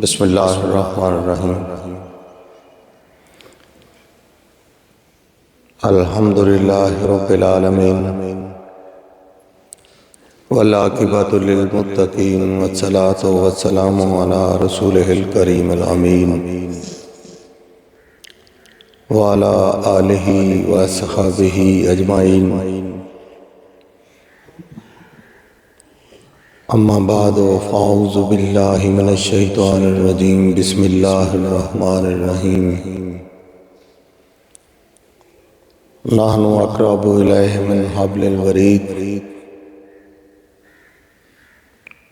बिस्मिल्लाहिर्रहमानिर्रहीम। अल्हम्दुलिल्लाहि रब्बिल आलमीन वल आक़िबतु लिल मुत्तक़ीन वस्सलातु वस्सलामु अला रसूलिहिल करीमिल अमीन व अला आलिहि व अस्हाबिहि अजमाइन। अम्मा बाद फ़अऊज़ु बिल्लाहि मिनश शैतानिर रजीम। बिस्मिल्लाहिर रहमानिर रहीम। नहनु अक़रबु इलैहि मिन हब्लिल वरीद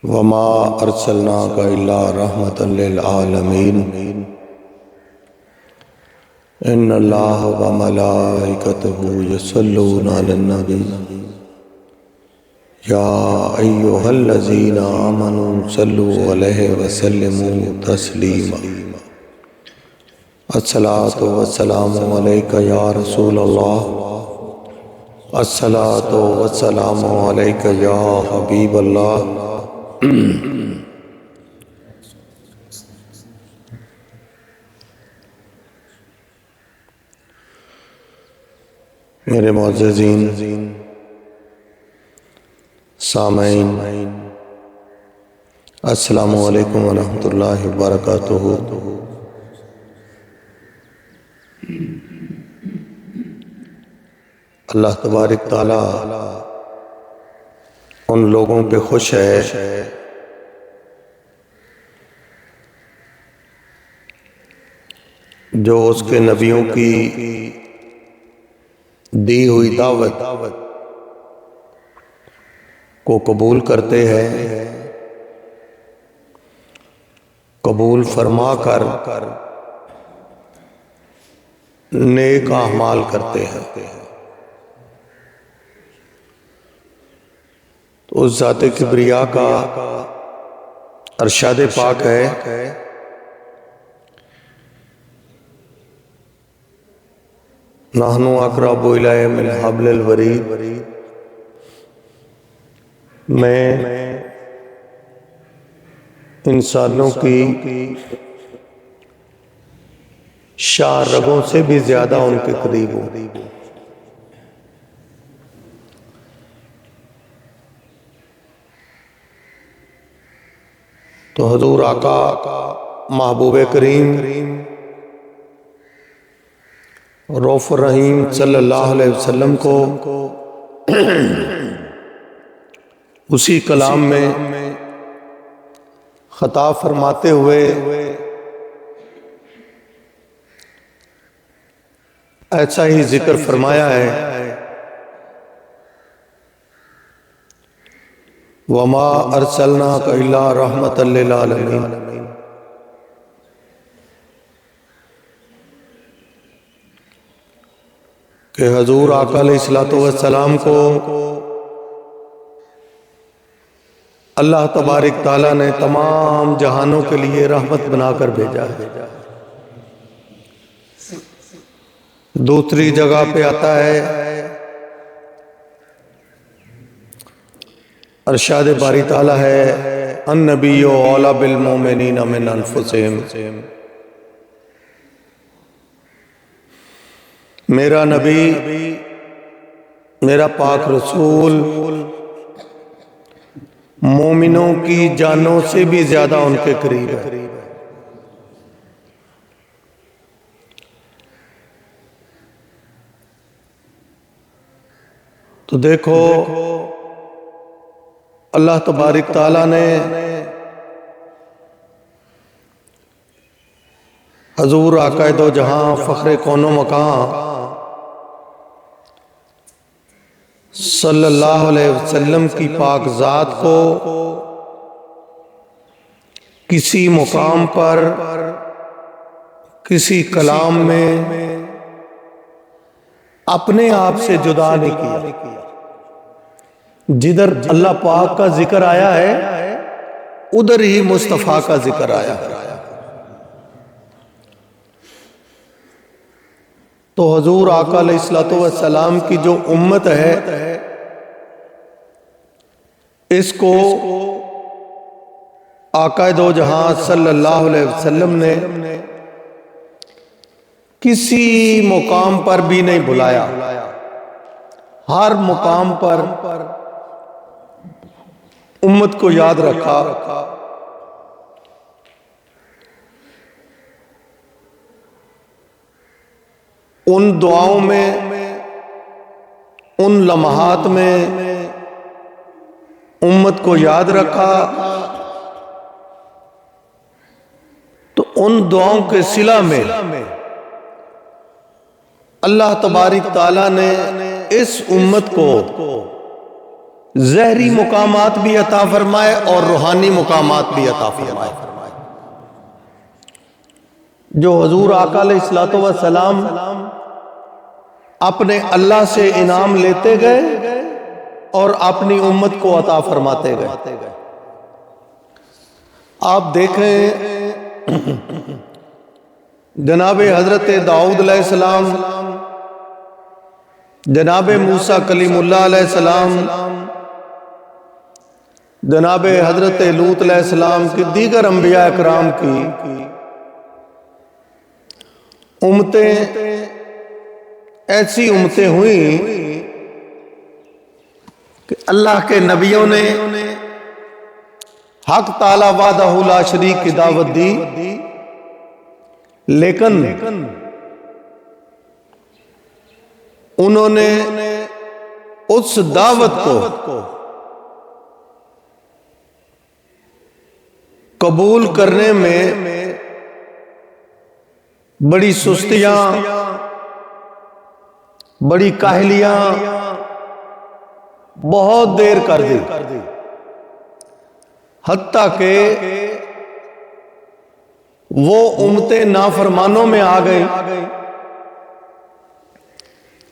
वमा अर्सलनाका इल्ला रहमतन लिल आलमीन। इन्नल्लाह व मलाइकतहु यसल्लूना अलन नबी या अय्युहल्लज़ीना आमनू सल्लु अलैहि व सल्लिमू तस्लीमा। अस्सलातु वस्सलामु अलैका या रसूलल्लाह, अस्सलातु वस्सलामु अलैका या हबीबल्लाह। मेरे मुअज़्ज़िज़ीन सामईन, अस्सलामु अलैकुम व रहमतुल्लाहि व बरकातुहू। अल्लाह तबारक ताला उन लोगों पे खुश है जो उसके नबियों की दी हुई दावत को कबूल करते हैं, कबूल फरमा कर नेक अमाल करते हैं। तो उस ज़ाते किब्रिया का अरशाद पाक है, नहनु अक़रबु इलैहि मिन हब्लिल वरीद। मैं इंसानों की शाह रगों से भी ज्यादा उनके करीब हूं। तो हुजूर आका महबूब करीम रऊफ़ुर रहीम सल्लल्लाहु अलैहि वसल्लम को उसी कलाम में खिताब फरमाते हुए ऐसा ही जिक्र फरमाया है, वमा अर्सलनाका इल्ला रहमतन लिल आलमीन। कि हजूर आका अलैहिस्सलातु वस्सलाम को अल्लाह तबारक ताला ने तमाम जहानों के लिए रहमत बनाकर भेजा है। दूसरी जगह पे आता है, अरशाद बारी ताला है, अन्नबिय्यु औला बिल मोमिनीना मिन अनफुसिहिम। मेरा नबी, मेरा पाक रसूल मोमिनों की जानों से भी ज्यादा उनके करीब है। तो देखो अल्लाह तबारक ताला ने हजूर आकाए दो जहां फख्रे कौनो मकान सल्लल्लाहु अलैहि वसल्लम की पाक ज़ात को किसी मुकाम पर किसी कलाम में अपने आप से जुदा नहीं किया। जिधर अल्लाह पाक का जिक्र आया है उधर ही मुस्तफ़ा का जिक्र आया है। तो हजूर आका अलैहिस्सलातु वस्सलाम की जो उम्मत है इसको आकाए दो जहां सल्लल्लाहु अलैहि वसल्लम ने किसी मुकाम पर भी नहीं बुलाया, हर मुकाम पर उम्मत को याद रखा। उन दुआओं में, उन लम्हात में उम्मत को याद रखा। तो उन दुआओं के सिला में अल्लाह तबारिक ताला ने इस उम्मत को ज़हरी मुकामात भी अता फरमाए और रूहानी मुकामात भी अता फरमाए। जो हुजूर आका अलैहिस्सलातु वस्सलाम अपने अल्लाह से इनाम लेते गए और अपनी उम्मत को अता फरमाते गए। आप देखें जनाबे हजरत दाऊद अलैहिस्सलाम, जनाबे मूसा कलीमुल्लाह अलैहिस्सलाम, जनाबे हजरत लूत अलैहिस्सलाम की दीगर अंबिया इकराम की उम्मतें ऐसी उम्मतें हुई कि अल्लाह के नबियों ने हक ताला वादहु ला शरीक की दावत दी, लेकिन उन्होंने उस दावत को कबूल करने में बड़ी सुस्तियां, बड़ी काहलियां, बहुत देर कर दी। हत्ता के वो उम्मतें नाफरमानों में आ गई।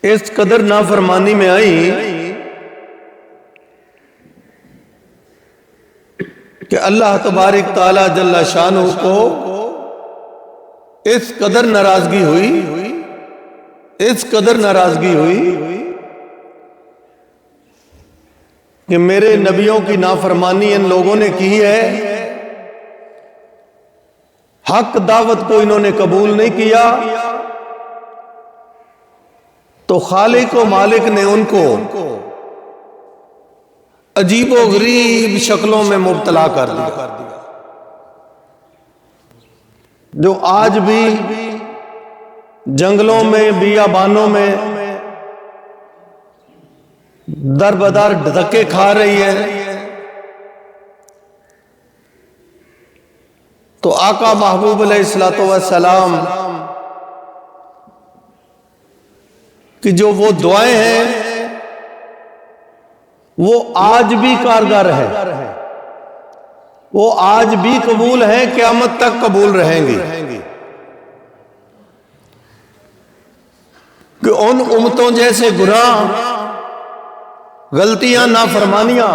इस कदर नाफरमानी में आई कि अल्लाह तबारिक ताला जल्ला शानहू को इस कदर नाराजगी हुई, इस कदर नाराजगी हुई कि मेरे नबियों की नाफरमानी इन लोगों ने की है, हक दावत को इन्होंने कबूल नहीं किया, तो खालिक व मालिक ने उनको अजीबो गरीब शक्लों में मुब्तला कर दिया। जो आज भी जंगलों में, बियाबानों में दर बदर धक्के खा रही है, तो आका महबूब अलैहिस्सलातु वस्सलाम कि जो वो दुआएं हैं वो आज भी कारगर है, वो आज भी कबूल है, क़यामत तक कबूल रहेंगी। कि उन उम्मतों जैसे गुनाह, गलतियां, नाफरमानियां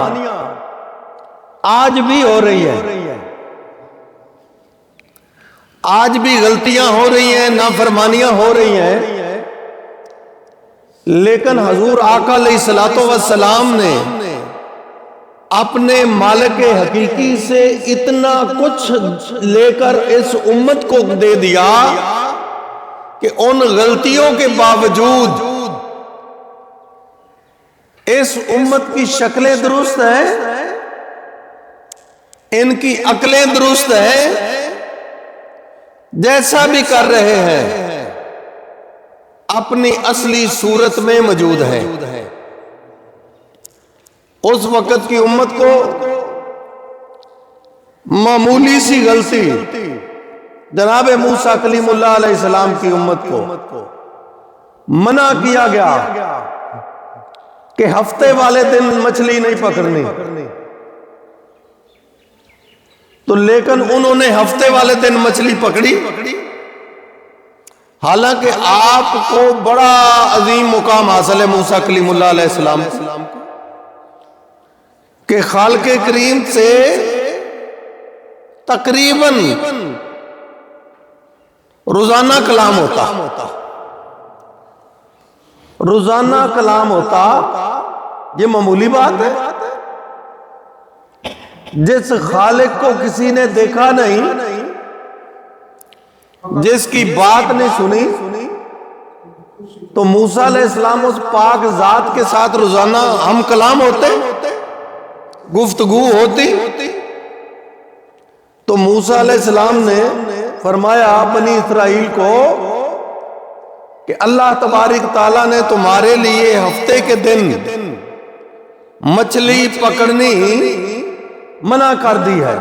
आज भी हो रही है, आज भी गलतियां हो रही हैं, नाफरमानियां हो रही हैं, लेकिन हुजूर आका अलैहिस्सलातु वस्सलाम ने अपने मालिक हकीकी से इतना कुछ लेकर इस उम्मत को दे दिया कि उन गलतियों के बावजूद इस उम्मत की शक्लें दुरुस्त हैं, इनकी अक्लें दुरुस्त हैं, जैसा भी कर रहे हैं अपनी असली सूरत में मौजूद है। उस वक्त की उम्मत को मामूली सी गलती, जनाबे मूसा कलीमुल्लाह अलैहिस्सलाम की उम्मत को मना किया गया कि हफ्ते वाले दिन मछली नहीं पकड़नी, तो लेकिन उन्होंने हफ्ते वाले दिन मछली पकड़ी। हालांकि आपको बड़ा अजीम मुकाम हासिल है मूसा कलीमुल्लाह अलैहिस्सलाम के खालिक़े करीम से तकरीबन रोजाना कलाम होता, रोजाना कलाम होता। ये मामूली बात है। जिस खालिक को किसी ने देखा नहीं, जिसकी बात नहीं सुनी, तो मूसा अलैहिस्सलाम उस पाक जात के साथ रोजाना हम कलाम होते, गुफ्तगू होती। तो मूसा अलैहिस्सलाम ने फरमाया बनी इस्राइल को कि अल्लाह तबारक ताला ने तुम्हारे लिए हफ्ते के दिन मछली पकड़नी मना कर दी है,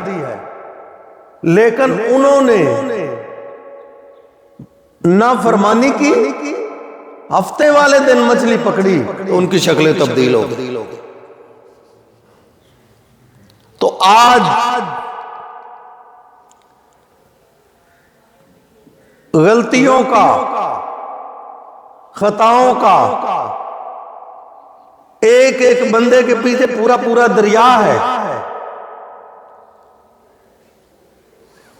लेकिन उन्होंने नाफरमानी की, हफ्ते वाले दिन मछली पकड़ी तो उनकी शक्लें तब्दील हो गई। तो आज गलतियों का, खताओं का एक एक बंदे के पीछे पूरा पूरा दरिया है।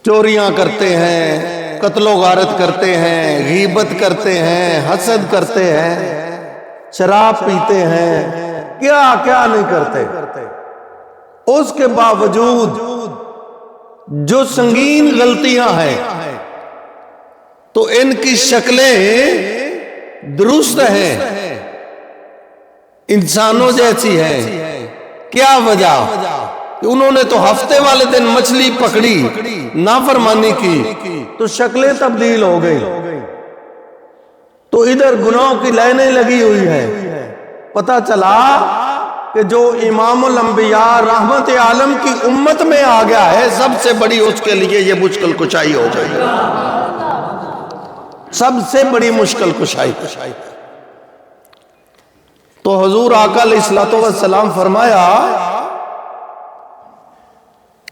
चोरियां करते हैं, कत्लो गारत करते हैं, गीबत करते हैं, हसद करते हैं, शराब पीते हैं, क्या क्या नहीं करते। उसके बावजूद जो संगीन गलतियां हैं तो इनकी शक्लें दुरुस्त हैं, इंसानों जैसी हैं। क्या वजह कि उन्होंने तो हफ्ते वाले दिन मछली पकड़ी, नाफरमानी की, तो शक्लें तब्दील हो गई। तो इधर गुनाहों की लाइनें लगी हुई है। पता चला कि जो इमामुल अंबिया रहमत आलम की उम्मत में आ गया है, सबसे बड़ी उसके लिए ये मुश्किल कुशाई हो गई, सबसे बड़ी मुश्किल कुशाई। तो हुजूर आका अलैहिस्सलातु वस्सलाम फरमाया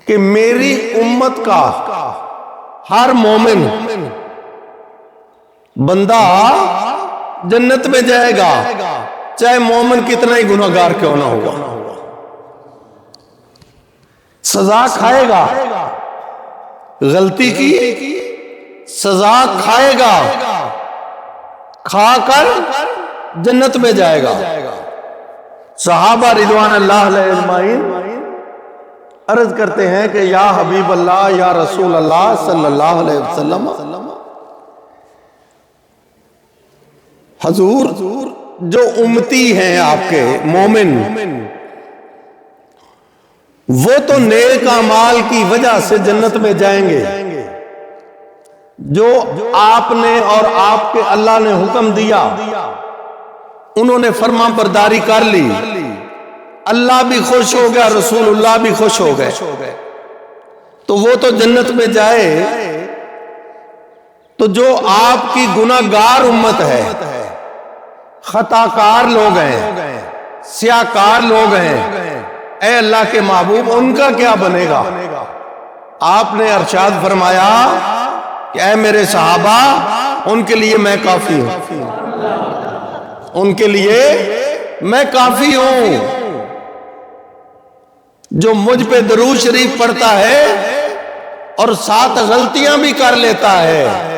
कि मेरी उम्मत का हर मोमिन बंदा जन्नत में जाएगा, चाहे मोमिन कितना ही गुनाहगार क्यों ना होगा। सजा खाएगा, गलती की सजा खाएगा, खाकर जन्नत में जाएगा। सहाबा रिदवान अल्लाह अलैहिम अजमाइन अर्ज करते हैं कि या हबीब अल्लाह, या रसूल अल्लाह सल्लल्लाहु अलैहि वसल्लम, हजूर जो उम्मती हैं आपके मोमिन, वो तो नेक अमाल की वजह से जन्नत में जाएंगे। जो आपने और आपके अल्लाह ने हुक्म दिया, उन्होंने फर्मा बरदारी कर ली, अल्लाह भी खुश हो गया, रसूलुल्लाह भी खुश हो गए, तो वो तो जन्नत में जाए। तो जो आपकी गुनाहगार उम्मत है, खताकार लोग हैं, स्याकार लोग हैं, ऐ अल्लाह के महबूब उनका क्या बनेगा। आपने अरशाद फरमाया कि ऐ मेरे सहाबा, उनके लिए मैं काफी हूं, उनके लिए मैं काफी हूं। जो मुझ पे दरूद शरीफ पढ़ता है और साथ गलतियां भी कर लेता है,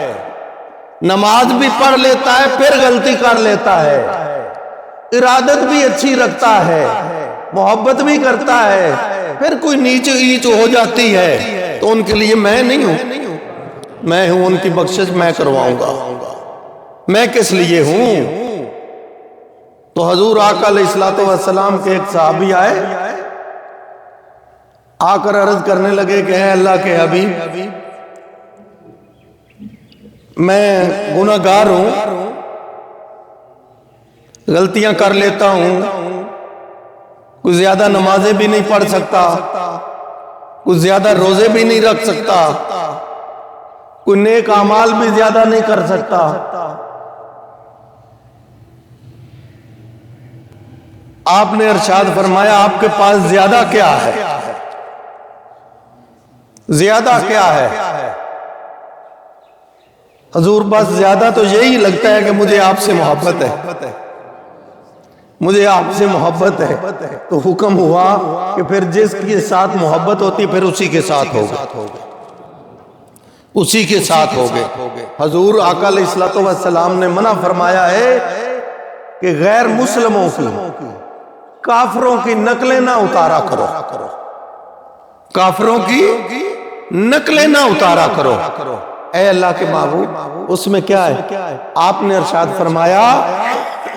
नमाज भी पढ़ लेता है फिर गलती कर लेता है, इरादत भी अच्छी रखता है, मोहब्बत भी करता है, फिर कोई नीच ईच हो जाती है, तो उनके लिए मैं नहीं हूं, मैं हूं उनकी बख्शिश मैं करवाऊंगा। मैं किस लिए हूं। तो हजूर आका अलैहिस्सलातु वस्सलाम के एक सहाबी आए, आकर अर्ज करने लगे कि है अल्लाह के हबीब, मैं गुनाहगार हूं, गलतियां कर लेता हूं, कुछ ज्यादा नमाजें भी नहीं पढ़ सकता, कुछ ज्यादा रोजे भी नहीं रख सकता, कोई नेक अमाल भी ज्यादा नहीं कर सकता। आपने इरशाद फरमाया आपके पास ज्यादा क्या है, ज्यादा क्या है। हजूर बस ज्यादा तो यही लगता है कि मुझे आपसे मोहब्बत है, मुझे आपसे मोहब्बत है। तो हुक्म हुआ कि फिर जिसके साथ मोहब्बत होती फिर उसी के साथ होगा, उसी के साथ हो गए। हजूर आका अलैहिस्सलातु वस्सलाम ने मना फरमाया है कि गैर मुस्लिमों की, काफरों की नकलें ना उतारा करो। काफिरों की नकलें ना उतारा करो। ऐ अल्लाह के महबूब, उसमें क्या है? आपने इरशाद फरमाया,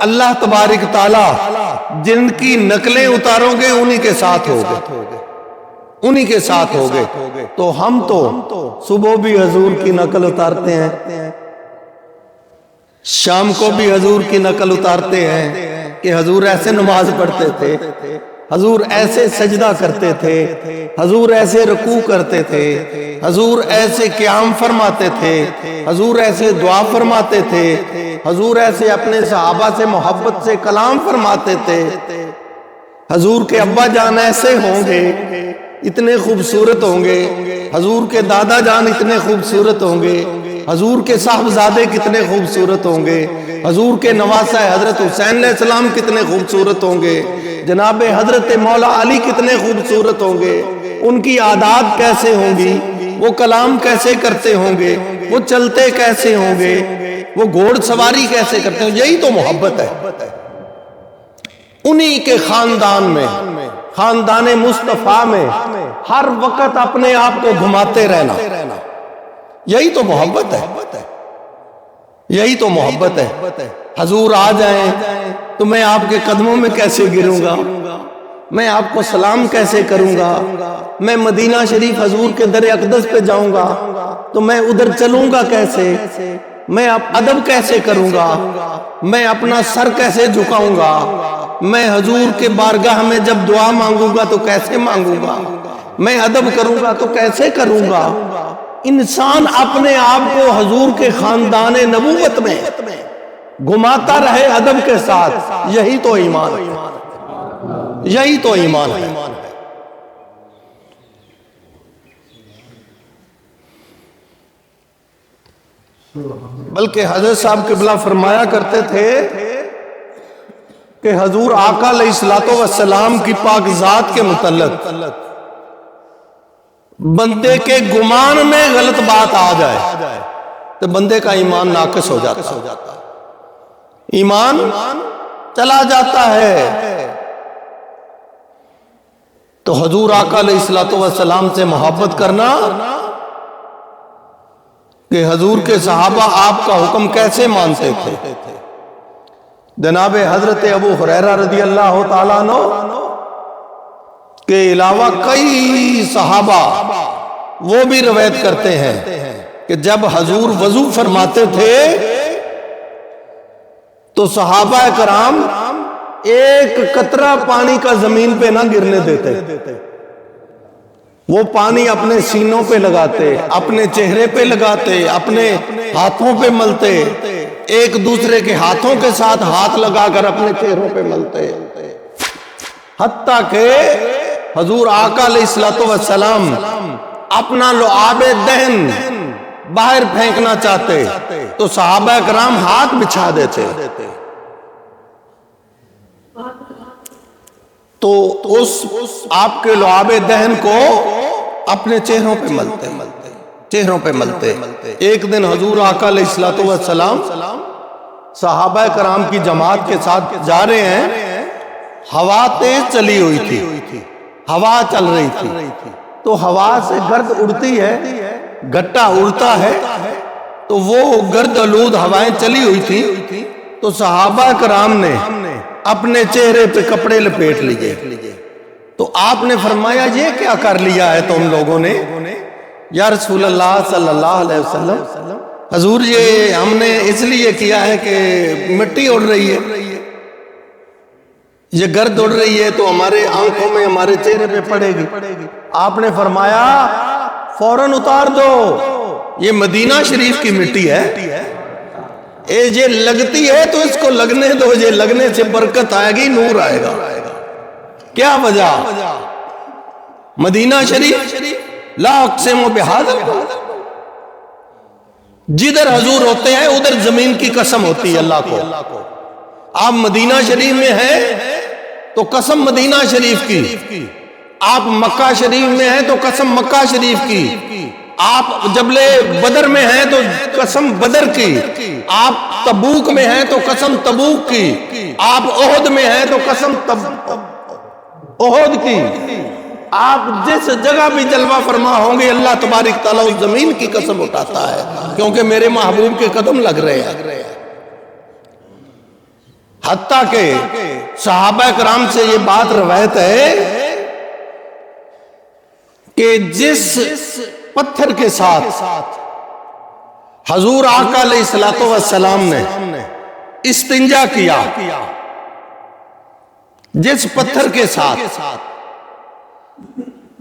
अल्लाह तबारक ताला जिनकी नकलें उतारोगे उन्हीं के साथ होगे, उन्हीं के साथ होगे। तो हम तो सुबह भी हजूर की नकल उतारते हैं, शाम को भी हजूर की नकल उतारते हैं कि हजूर ऐसे नमाज पढ़ते थे, हजूर ऐसे सजदा करते थे, हजूर ऐसे रुकू करते थे, हजूर ऐसे क़याम फरमाते थे, हजूर ऐसे दुआ फरमाते थे, हजूर ऐसे अपने सहाबा से मोहब्बत से कलाम फरमाते थे, हजूर के अब्बा जान ऐसे होंगे, इतने खूबसूरत होंगे, हजूर के दादा जान इतने खूबसूरत होंगे, हजूर के साहबजादे कितने खूबसूरत होंगे, हजूर के नवासा हजरत हुसैन अलैहिस्सलाम कितने खूबसूरत होंगे, जनाब हजरत मौला अली कितने खूबसूरत होंगे, उनकी आदात कैसे होंगी, वो कलाम कैसे करते होंगे, वो चलते कैसे होंगे, वो घोड़ सवारी कैसे करते होंगे। यही तो मोहब्बत है। उन्हीं के खानदान में, खानदान मुस्तफा में हर वक्त अपने आप को घुमाते रहना, यही तो मोहब्बत है, यही तो मोहब्बत है। हजूर आ जाएं तो मैं आपके कदमों में कैसे गिरूंगा, मैं आपको सलाम कैसे करूंगा, मैं मदीना शरीफ हजूर के दर अक़दस पे जाऊंगा तो मैं उधर चलूंगा कैसे, मैं आप अदब कैसे करूंगा, मैं अपना सर कैसे झुकाऊंगा, मैं हजूर के बारगाह में जब दुआ मांगूंगा तो कैसे मांगूंगा, मैं अदब करूंगा तो कैसे करूंगा। इंसान अपने आप को हजूर के खानदान नबूवत में घुमाता रहे अदब के साथ, यही तो ईमान है, यही तो ईमान है। बल्कि हजरत साहब क़िबला फरमाया करते थे कि हजूर आका अलैहिस्सलातो वस्सलाम की पाक जात के मुतल्लिक़ बंदे के गुमान में गलत बात आ जाए तो बंदे का ईमान नाक़िस हो जाता है, ईमान चला जाता है। तो हजूर आका अलैहिस्सलातो वस्सलाम से मोहब्बत करना कि हजूर के सहाबा आपका हुक्म कैसे मानते थे। जनाब हजरत अबू हुरैरा रज़ी अल्लाह ताला अन्हु के अलावा कई सहाबा वो भी रवायत करते हैं कि जब हजूर वजू फरमाते थे तो सहाबा कराम एक कतरा पानी का जमीन पे ना गिरने देते, वो पानी अपने सीनों पे लगाते, अपने चेहरे पे लगाते, अपने हाथों पे मलते, एक दूसरे के हाथों के साथ हाथ लगाकर अपने चेहरों पे मलते, हत्ता के हजूर आका अलैहिस्सलातो वस्सलाम अपना लुआबे दहन बाहर फेंकना चाहते तो सहाबा कराम हाथ बिछा देते, तो उस आपके लुआबे दहन को अपने चेहरों पे मलते, चेहरों पे मलते। एक दिन हजूर आका अलैहिस्सलातो वस्सलाम सहाबा कराम की जमात के साथ जा रहे हैं, हवा तेज चली हुई थी, हवा चल रही थी, तो हवा से गर्द उड़ती है, गट्टा उड़ता है, तो वो गर्द आलूद हवाएं चली हुई थी। तो सहाबा कराम ने अपने चेहरे पे कपड़े लपेट लिए। तो आपने फरमाया ये क्या कर लिया है तुम लोगों ने या रसूल अल्लाह सल्लल्लाहु अलैहि वसल्लम, हजूर ये हमने इसलिए किया है कि मिट्टी उड़ रही है, ये गर्द उड़ रही है तो हमारे आंखों में हमारे चेहरे पे पड़ेगी। आपने फरमाया फौरन उतार दो, ये मदीना शरीफ की मिट्टी है, ये लगती है तो इसको लगने दो, ये लगने से बरकत आएगी, नूर आएगा। क्या वजह? मदीना शरीफ ला अक़सिमु बिहाज़ल बलद, जिधर हजूर होते हैं उधर जमीन की कसम होती है अल्लाह को। आप मदीना शरीफ में हैं तो कसम मदीना शरीफ की, आप मक्का शरीफ में हैं तो कसम मक्का शरीफ की, आप जबले बदर में हैं तो कसम बदर की, आप तबूक में हैं तो कसम तबूक की, आप ओहद में हैं तो कसम ओहद की। आप जिस जगह भी जलवा फरमा होंगे अल्लाह तबारक तआला उस जमीन की कसम उठाता है, क्योंकि मेरे महबूब के कदम लग रहे हैं। हत्ता के सहाबा कराम से ये बात रवायत है कि जिस पत्थर के साथ हजूर आका अलैहिस्सलातु वस्सलाम ने इस्तिंजा किया, जिस पत्थर के साथ,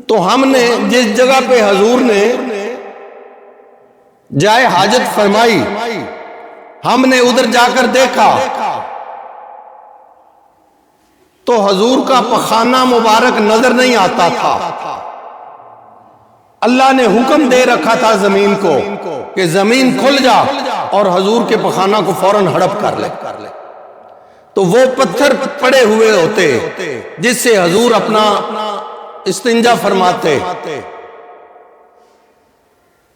तो हमने जिस जगह पे हजूर ने जाए हाजत फरमाई, हमने उधर जाकर देखा तो हजूर का पखाना मुबारक नजर नहीं आता था। अल्लाह ने हुक्म दे रखा था जमीन को कि जमीन खुल जा और हजूर के पखाना को फौरन हड़प कर ले। तो वो पत्थर पड़े हुए होते जिससे हजूर अपना इस्तिंजा फरमाते।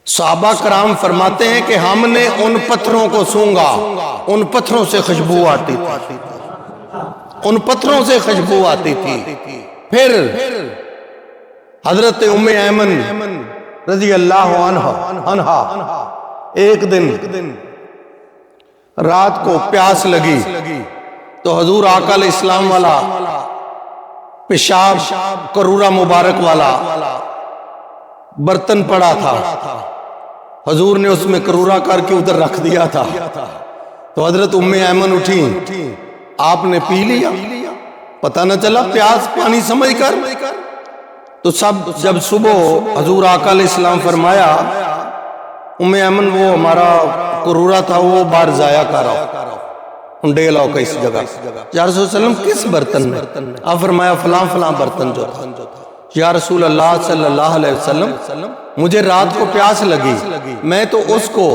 सहाबा कराम फरमाते हैं कि हमने उन पत्थरों को सूंघा, उन पत्थरों से खुशबू आती थी, उन पत्थरों से खुशबू आती थी। फिर हजरत उम्मे ऐमन रजी अल्लाह अन्हा एक दिन रात को प्यास लगी तो हजूर आका अलैहिस्सलाम वाला पेशाब करूरा मुबारक वाला बर्तन पड़ा था, हजूर ने उसमें करूरा करके उधर रख दिया था। तो हजरत उम्मे ऐमन उठी, आपने पी लिया, पता न चला प्यास पानी समझ कर। तो सब जब सुबह हजूर आका अलैहिस्सलाम फरमाया, उम्मे ऐमन वो हमारा करूरा था वो बाहर जाया करो, डे लाओ किस जगह। या रसूल सल्लम किस बर्तन में? आप फरमाया फलां फलां बर्तन जो था। या रसूल अल्लाह सल्लल्लाहु अलैहि वसल्लम मुझे रात को प्यास लगी, मैं तो उसको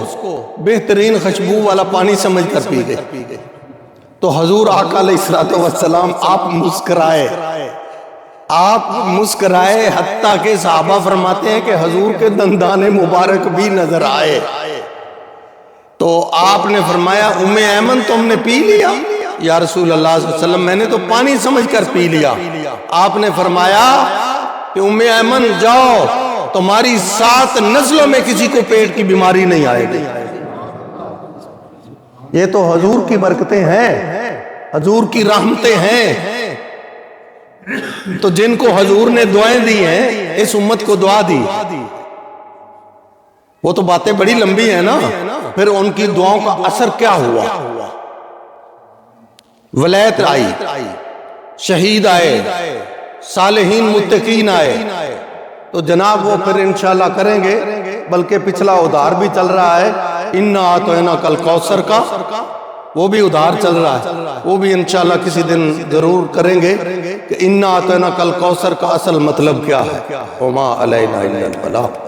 बेहतरीन खुशबू वाला पानी समझ कर पी गई। तो हजूर आका अलैहिस्सलातु वस्सलाम आप मुस्कुराए, आप मुस्कुराए, हत्ता के सहाबा फरमाते हैं कि हजूर के दंदाने मुबारक भी नजर आए। तो आपने फरमाया उम्मे ऐमन तुमने पी लिया? या रसूल अल्लाह सल्लल्लाहु अलैहि वसल्लम मैंने तो पानी समझकर पी लिया। आपने फरमाया कि उम्मे ऐमन जाओ, तुम्हारी 7 नस्लों में किसी को पेट की बीमारी नहीं आएगी। ये तो हजूर की बरकतें हैं, हजूर की रहमतें हैं। तो जिनको हजूर ने दुआएं दी हैं, इस उम्मत को दुआ दी, वो तो बातें बड़ी लंबी है ना। फिर उनकी दुआओं का असर क्या हुआ? वलायत आई, शहीद आए, सालेहीन मुत्तकीन आए। तो जनाब वो फिर इंशाल्लाह करेंगे, बल्कि पिछला उधार भी चल रहा है, इन्ना आतैना कल कौसर का, वो भी उधार चल रहा है, वो भी इंशाल्लाह किसी दिन जरूर करेंगे कि इन्ना आतैना कल कौसर का असल मतलब क्या है। वमा अलैना इल्लल बलाग।